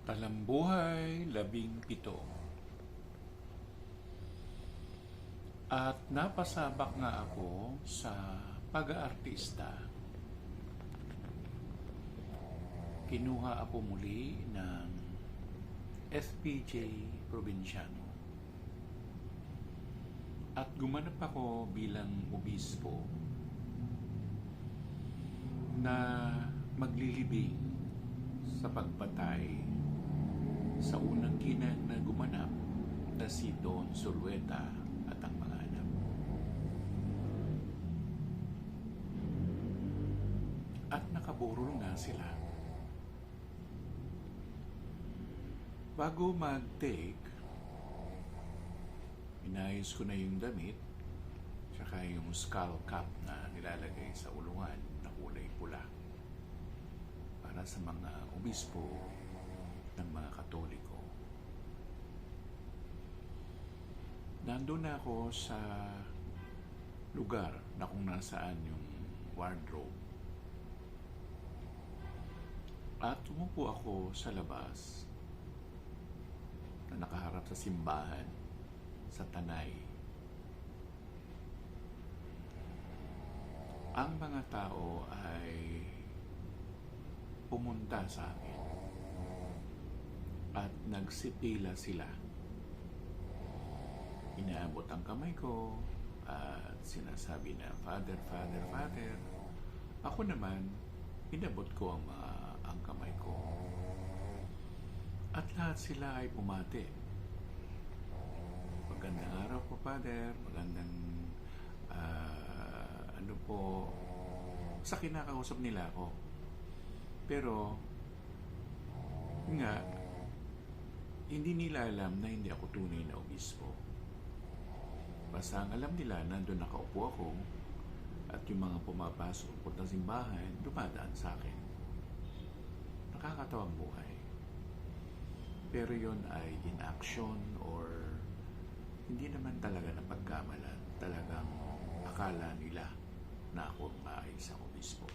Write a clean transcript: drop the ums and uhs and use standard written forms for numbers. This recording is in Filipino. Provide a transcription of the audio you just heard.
Talambuhay 17. At napasabak nga ako sa pag-aartista. Kinuha ako muli ng FPJ Provinciano. At gumanap ako bilang obispo na maglilibing sa pagpatay sa unang ginang na gumanap na si Don Zulueta at ang mga anak. At nakaburol nga sila. Bago mag-take, inayos ko na yung damit tsaka yung skull cap na nilalagay sa ulungan na kulay pula para sa mga obispo ng mga Katoliko. Nandun na ako sa lugar na kung nasaan yung wardrobe. At umupo ako sa labas na nakaharap sa simbahan sa Tanay. Ang mga tao ay pumunta sa akin at nagsipila sila. Inaabot ang kamay ko at sinasabi na, "Father, Father, Father." Ako naman, inabot ko ang kamay ko. At lahat sila ay pumati. Magandang araw po, Father. Magandang, ano po, sa kinakausap nila ako. Pero, nga, hindi nila alam na hindi ako tunay na obispo. Basta ang alam nila, nandun nakaupo ako at yung mga pumapasok po ng simbahan, dumadaan sa akin. Nakakatawang buhay. Pero yon ay in action or hindi naman talaga napagkamalan. Talagang akala nila na ako maayos ang obispo.